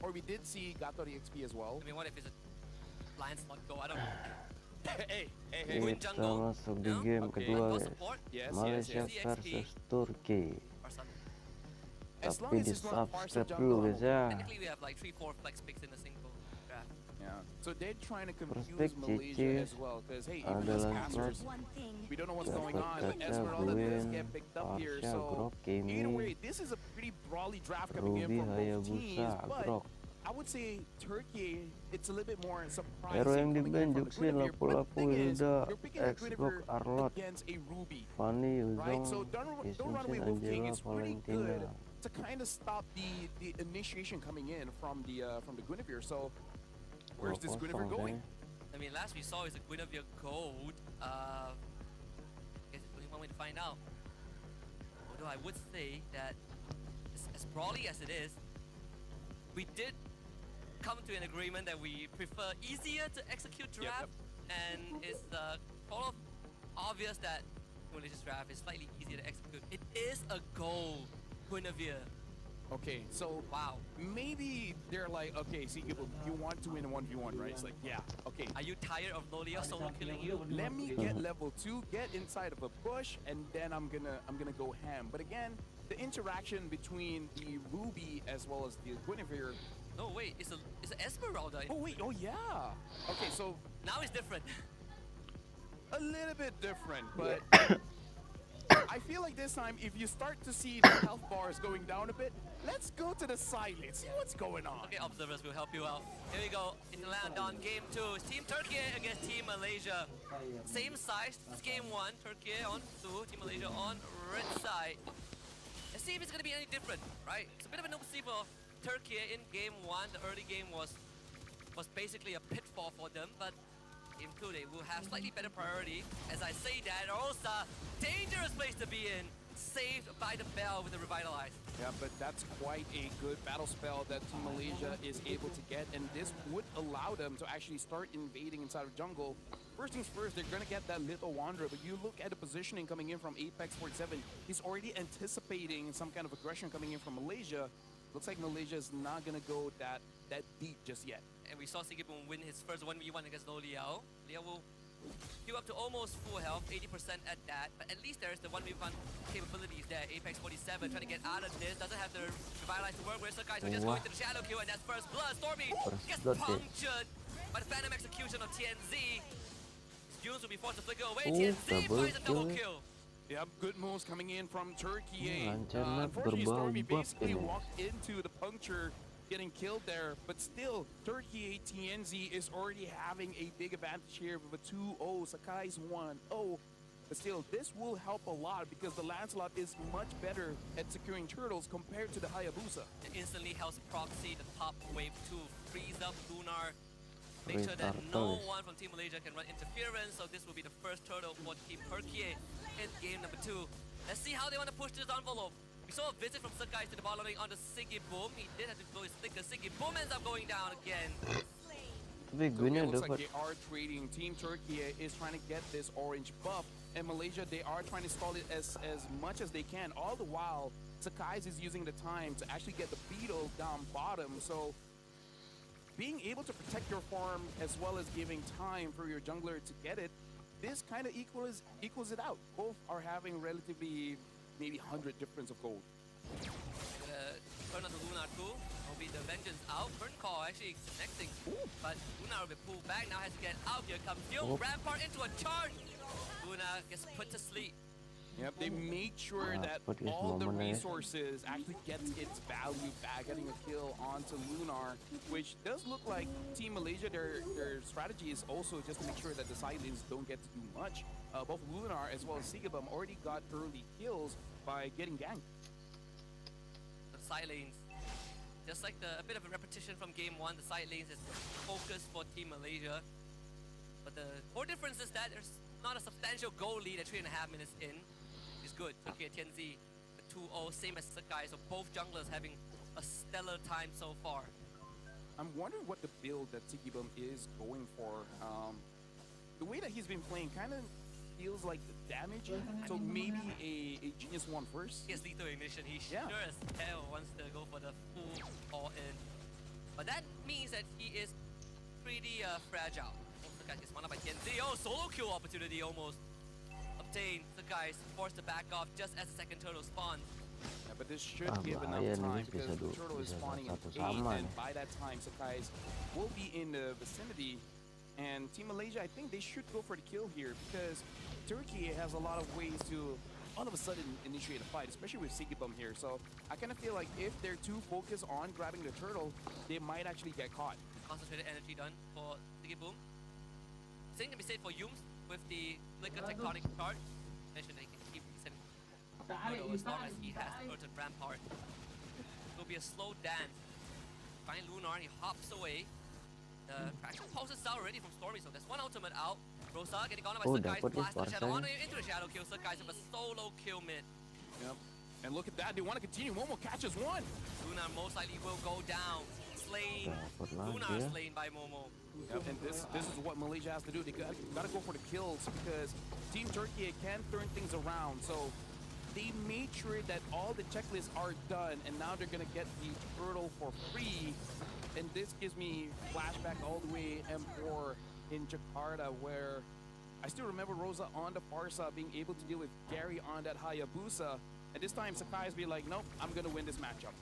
Or we did see Gato the XP as well. I mean, what if it's a blind slot go? I don't know. Hey. Win Kita jungle. masuk di game kedua Go guys. support. Yes. Malaysia versus Turkiye. Farsan. As long Tapi as di it's not subscribe Farsan dulu jungle. guys ya. Technically, we have like 3-4 flex picks in a single draft. Yeah. So they're trying to confuse Prospect Malaysia CC as well, because hey, even as adalah casters, we don't know what's going on. But Dapat Esmeralda kaca does Gwyn, get picked up here, Pasha, so Grok, either way, Kimi, this is a pretty brawly draft coming in Ruby, from both teams. Hayabusa, But Grok. I would say Turkey, it's a little bit more surprising. Hero yang coming in from dibenjuk the sih Guinevere. But the lapu-lapu thing is, Hilda, you're picking a Xbox, Guinevere Arlot, against a Ruby. Fanny, Right, so Uzong, don't run away with King. Angela, It's pretty Valentina. good to kind of stop the initiation coming in from the Guinevere. So where's this Guinevere going? I mean, last we saw is a Guinevere gold. I guess it's only one way to find out. Although I would say that as brawly as it is, we did come to an agreement that we prefer easier to execute draft, and it's sort of obvious that Malaysia's draft is slightly easier to execute. It is a gold Guinevere. Okay, so Wow. maybe they're like, okay, see, you want to win a 1v1, right? It's like, yeah, okay. Are you tired of Lolia solo killing you? Let me get level 2, get inside of a bush, and then I'm gonna go ham. But again, the interaction between the Ruby as well as the Guinevere. No, wait, it's an Esmeralda. Oh wait, oh yeah. Okay, so Now it's different. a little bit different, but I feel like this time, if you start to see the health bars going down a bit, let's go to the side lane, see what's going on. Okay, observers will help you out. Here we go. In the land on game 2. It's Team Turkiye against Team Malaysia. Same size. It's game 1. Turkiye on 2. Team Malaysia on red side. Let's see if it's going to be any different, right? It's a bit of a no-see for Turkiye in game 1. The early game was basically a pitfall for them, but game 2 they will have slightly better priority. As I say that, Rosa, dangerous place to be in. Saved by the bell with the revitalize. Yeah, but that's quite a good battle spell that Team Malaysia is able to get, and this would allow them to actually start invading inside of jungle. First things first, they're gonna get that little wanderer, but you look at the positioning coming in from Apex 47, he's already anticipating some kind of aggression coming in from Malaysia. Looks like Malaysia is not gonna go that deep just yet. And we saw Sigibun win his first 1v1 against Lo Liao. Liao will heal up to almost full health, 80% at that, but at least there's the 1v1 capabilities there. Apex 47 trying to get out of this, doesn't have the revitalize to work with, so guys we're just going to the shadow kill, and that's first blood. Stormy gets punctured by the Phantom execution of TNZ. Junes will be forced to flicker away. TNZ finds a double kill. Yep, good moves coming in from Turkiye. Lancarnya Unfortunately, Stormy berbau-bau basically ini. walked into the puncture, getting killed there, but still, Turkiye TNZ is already having a big advantage here with a 2-0. Sakai's 1-0. But still, this will help a lot because the Lancelot is much better at securing turtles compared to the Hayabusa. It instantly helps proxy the top wave 2, freeze up Lunar, make sure that no one from Team Malaysia can run interference, so this will be the first turtle for Team Turkiye in game number 2. Let's see how they want to push this envelope. We saw a visit from Sakai to the bottom lane on the Siggy Boom. He did have to go his sticker. Siggy Boom ends up going down again. Tapi So Gwynnya it looks dapat. like they are trading. Team Turkiye is trying to get this orange buff, and Malaysia, they are trying to stall it as much as they can. All the while, Sakai's is using the time to actually get the beetle down bottom. So being able to protect your farm as well as giving time for your jungler to get it, this kind of equals it out. Both are having relatively maybe 100 difference of gold. Turn on to Lunar too. Will be the vengeance out. Burn call actually connecting, but Lunar will be pulled back. Now has to get out. Here comes Yung. Rampart into a charge. Lunar gets put to sleep. Yep, they made sure that all the resources actually get its value back, getting a kill onto Lunar, which does look like Team Malaysia, their strategy is also just to make sure that the side lanes don't get to do much. Both Lunar as well as Sigabum already got early kills by getting ganked. The side lanes, just like a bit of a repetition from game 1, the side lanes is focused for Team Malaysia. But the core difference is that there's not a substantial goal lead at 3.5 minutes in. It's good. Turkiye TNZ, the 2-0, same as Sakai, so both junglers having a stellar time so far. I'm wondering what the build that Sigibum is going for. The way that he's been playing kind of feels like damage, so maybe a Genius 1 first. He has lethal ignition. He sure as hell wants to go for the full all-in. But that means that he is pretty fragile. Sakai gets one up by TNZ. Oh, solo kill opportunity almost obtained. Sakai is forced to back off just as the second turtle spawns. Yeah, but this should give bahaya enough nih, time bisa because the du- turtle is bisa spawning in satu 8, sama and nih. by that time, Sakai's will be in the vicinity. And Team Malaysia, I think they should go for the kill here because Turkey has a lot of ways to all of a sudden initiate a fight, especially with Sigibum here. So I kind of feel like if they're too focused on grabbing the turtle, they might actually get caught. Concentrated energy done for Siggy Boom. Same can be said for Yums with the Flicker Tectonic chart. Mentioned they can keep resetting as long as he has certain rampart. It will be a slow dance. Find Lunar, he hops away. The traction pulses out already from Stormy, so there's one ultimate out. Rosa getting gone by Oh, Sakai's dapat dia blast the shadow on Sparsa. into the shadow kill. Sakai's have a solo kill mid. Yep. And look at that, they want to continue. Momo catches one. Lunar most likely will go down. Slain. Dapat lagi Lunar ya. slain by Momo. Yep, and this is what Malaysia has to do. They gotta go for the kills because Team Turkey can turn things around. So they made sure that all the checklists are done, and now they're gonna get the turtle for free. And this gives me flashback all the way M4 in Jakarta, where I still remember Rosa on the Farsa being able to deal with Gary on that Hayabusa. And this time Sakai's be like, nope, I'm gonna win this matchup.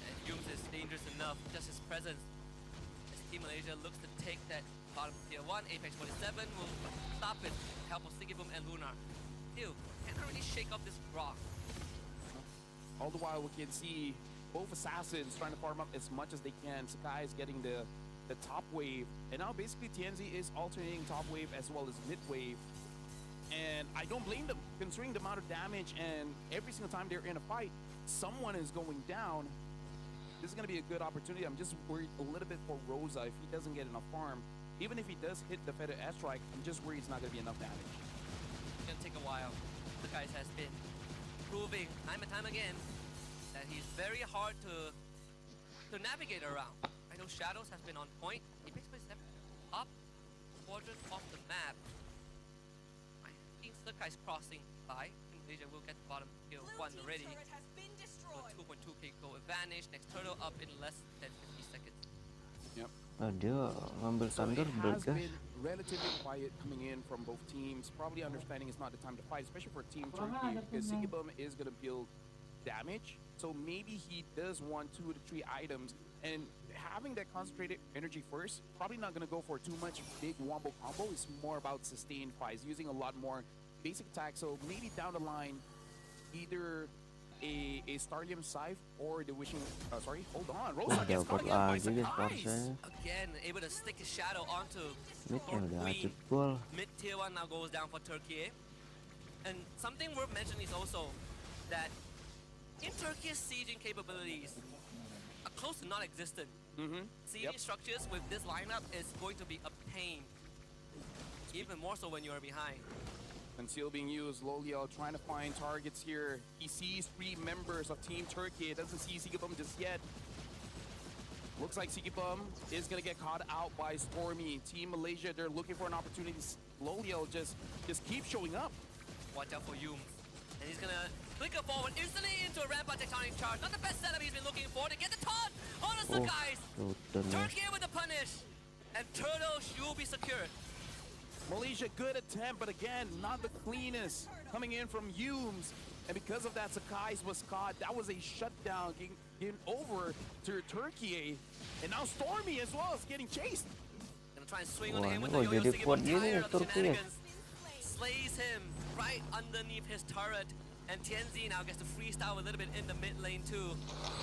And Yums is dangerous enough, just his presence. As Team Malaysia looks to take that bottom tier 1, Apex 47 will stop it with the help of Sigibum and Lunar. Still, can't really shake off this rock. All the while we can see both assassins trying to farm up as much as they can. Sakai is getting the top wave, and now basically TNZ is alternating top wave as well as mid wave. And I don't blame them, considering the amount of damage, and every single time they're in a fight, someone is going down. This is going to be a good opportunity. I'm just worried a little bit for Rosa if he doesn't get enough farm. Even if he does hit the Feather Airstrike, I'm just worried it's not going to be enough damage. It's gonna take a while. The guy has been proving time and time again that he's very hard to navigate around. I know Shadows has been on point. Apex 47 up quadrant off the map. I think Sakai's crossing by. Malaysia will get the bottom kill one already. So 2.2k goal advantage. Next turtle up in less than 50 seconds. Yep. Dia ngambil So thunder it has bergas. been relatively quiet coming in from both teams. Probably understanding it's not the time to fight, especially for Team Turkey, because Sigibum is going to build damage. So maybe he does want 2 to 3 items. And having that concentrated energy first, probably not going to go for too much big wombo combo. It's more about sustained fights, using a lot more basic attacks. So maybe down the line, either a Starlium Scythe or the Wishing... hold on. Rosa gets caught Dapat again by lagi dia Sakai. Sparsa. Again, able to stick his shadow onto Midnya Storm udah Queen. jebol. Mid tier 1 now goes down for Turkey. And something worth mentioning is also that in Turkey's sieging capabilities are close to non-existent. Sieging structures with this lineup is going to be a pain. Even more so when you are behind. Conceal being used. Loliel trying to find targets here. He sees 3 members of Team Turkey. Doesn't see Sigibum just yet. Looks like Sigibum is going to get caught out by Stormy. Team Malaysia, they're looking for an opportunity. Loliel just keeps showing up. Watch out for Yums. And he's gonna flicker forward instantly into a rampart tectonic charge. Not the best setup he's been looking for to get the taunt on the Sakai's. Sudah nih. Turkey with the punish. And Turtle should be secured. Malaysia, good attempt, but again, not the cleanest. Coming in from Humes. And because of that, Sakai's was caught. That was a shutdown getting over to Turkey. And now Stormy as well is getting chased. Gonna try and swing on Wah, him with ini the kok yo-yo jadi Sigibum. kuat gini Tired of the Turki ya? shenanigans. Slays him right underneath his turret. And TNZ now gets to freestyle a little bit in the mid lane too.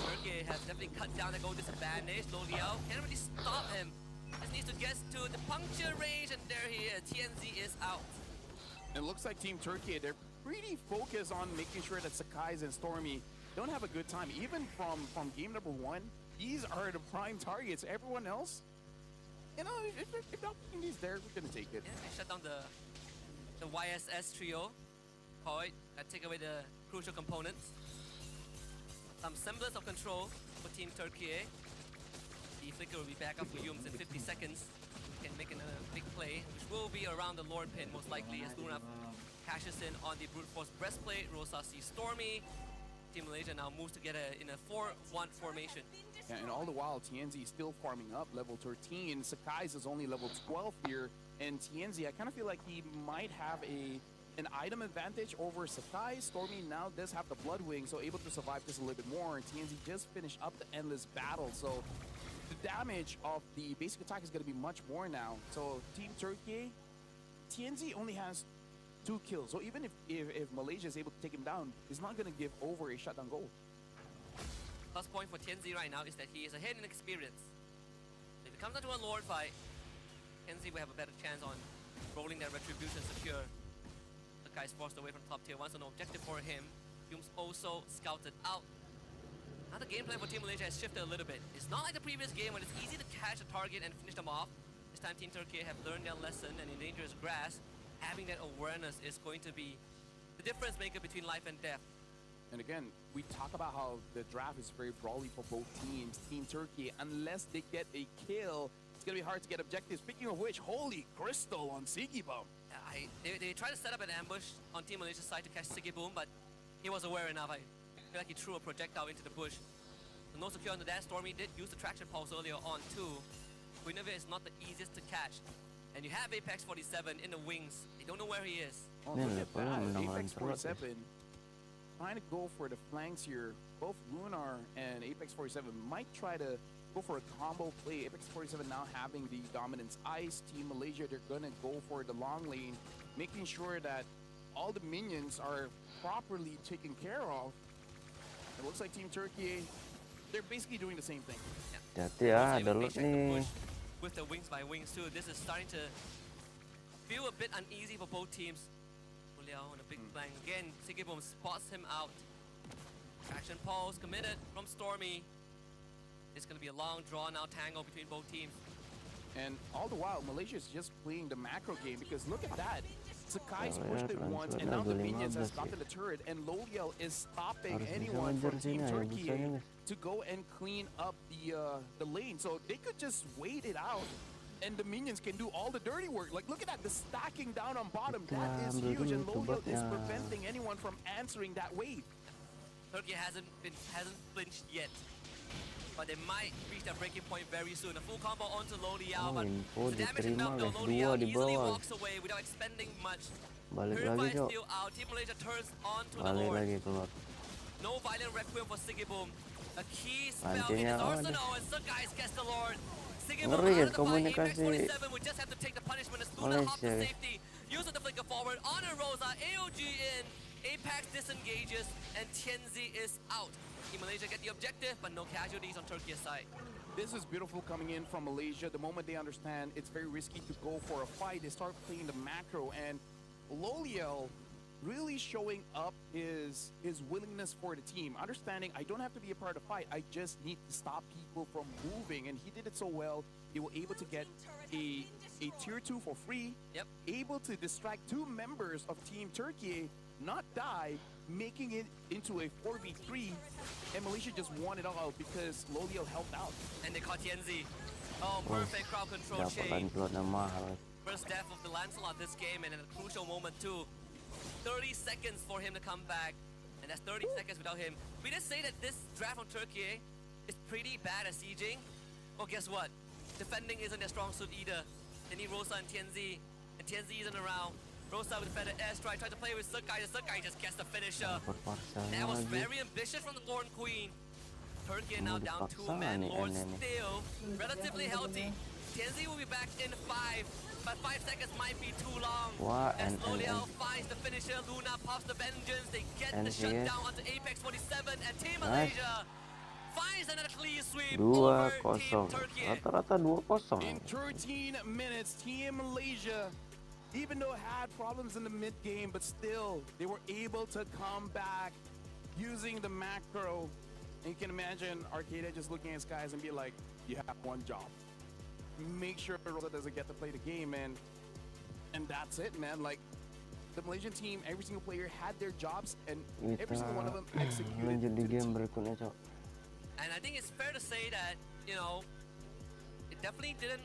Turkey has definitely cut down the goal disadvantage. Loliel can't really stop him. Just needs to get to the puncture range, and there he is. TNZ is out. It looks like Team Turkey, they're pretty focused on making sure that Sakai's and Stormy don't have a good time. Even from game number 1, these are the prime targets. Everyone else, you know, if the opportunity's there, we're going to take it. Yeah, they shut down the YSS trio. Point and take away the crucial components. Some semblance of control for Team Turkey. The flicker will be back up for Yums in 50 seconds. He can make another big play, which will be around the Lord pin most likely as Luna cashes in on the Brute Force breastplate. Rosa sees Stormy. Team Malaysia now moves together in a 4-1 formation. Yeah, and all the while, TNZ is still farming up, level 13. Sakai's is only level 12 here, and TNZ, I kind of feel like he might have an item advantage over Sakai. Stormy now does have the Bloodwing, so able to survive just a little bit more, and TNZ just finished up the Endless Battle, so the damage of the basic attack is going to be much more now. So Team Turkiye, TNZ only has 2 kills, so even if Malaysia is able to take him down, he's not going to give over a shutdown goal. Plus point for TNZ right now is that he is ahead in experience. If it comes down to a Lord fight, TNZ will have a better chance on rolling that Retribution secure. The guy's forced away from top tier 1, so no objective for him. Hume's also scouted out. Now the game plan for Team Malaysia has shifted a little bit. It's not like the previous game when it's easy to catch a target and finish them off. This time Team Turkiye have learned their lesson, and in dangerous grass, having that awareness is going to be the difference maker between life and death. And again, we talk about how the draft is very brawly for both teams. Team Turkiye, unless they get a kill, it's going to be hard to get objectives. Speaking of which, holy crystal on Sigibum. They tried to set up an ambush on Team Malaysia's side to catch Sigibum, but he was aware enough. I feel like he threw a projectile into the bush. So no secure under that. Stormy did use the traction pulse earlier on too. Guinevere is not the easiest to catch. And you have Apex 47 in the wings. They don't know where he is. Oh, look at that. Apex 47 trying to go for the flanks here. Both Lunar and Apex 47 might try to go for a combo play. Apex 47 now having the dominance ice. Team Malaysia, they're going to go for the long lane, making sure that all the minions are properly taken care of. It looks like Team Turkiye, they're basically doing the same thing. Hati ya, ada lot nih. With the wings by wings too, this is starting to feel a bit uneasy for both teams. Liao on a big flank. Again, Sigibum spots him out. Traction pulse committed from Stormy. It's going to be a long, drawn-out tangle between both teams. And all the while, Malaysia is just playing the macro game, because look at that. Sakai's pushed it once, and now the minions has gotten the turret, and Loliel is stopping anyone from Team Turkiye to go and clean up the lane. So they could just wait it out, and the minions can do all the dirty work. Like, look at that, the stacking down on bottom. That is huge, and Loliel is preventing anyone from answering that wave. Turkiye hasn't flinched yet, but they might reach that breaking point very soon. A full combo onto Loliel, but the damage enough though. Loliel easily walks away without expending much. Purify is still out. Team Malaysia turns onto the Lord. No violent requiem for Sigibum. A key spell in his arsenal, and Sakai's gets the Lord. Sigibum out of the fight. Apex 47 would just have to take the punishment as Luna hops to safety. Uses the flicker forward. Honor Rosa, AOG in. Apex disengages, and TNZ is out. Team Malaysia get the objective, but no casualties on Turkiye's side. This is beautiful coming in from Malaysia. The moment they understand it's very risky to go for a fight, they start playing the macro, and Loliel really showing up his willingness for the team. Understanding, I don't have to be a part of the fight, I just need to stop people from moving, and he did it so well. They were able to get a tier 2 for free, able to distract 2 members of Team Turkiye, not die, making it into a 4v3, and Malaysia just won it all out because Loliel helped out. And they caught TNZ. Oh, perfect crowd control chain. First death of the Lancelot this game, and in a crucial moment too. 30 seconds for him to come back, and that's 30 seconds without him. We did say that this draft from Turkiye is pretty bad at sieging. Well, guess what? Defending isn't their strong suit either. They need Rosa and TNZ isn't around. Rosa with feather airstrike, tried to play with Sakai. The Sakai just gets the finisher. That was very ambitious from the Thorn Queen. Turkiye now down 2 men. Lord still relatively healthy. TNZ will be back in 5, but 5 seconds might be too long. As Loliel finds the finisher, Luna pops the vengeance. They get the shutdown onto Apex 47, and Team Malaysia finds another clean sweep over Team Turkiye. Rata-rata 2-0. In 13 minutes, Team Malaysia, even though had problems in the mid game, but still they were able to come back using the macro. And you can imagine Arcada just looking at Skies and be like, you have one job. Make sure Rosa doesn't get to play the game, and that's it, man. Like, the Malaysian team, every single player had their jobs, and every single one of them executed to the team. And I think it's fair to say that, you know, it definitely didn't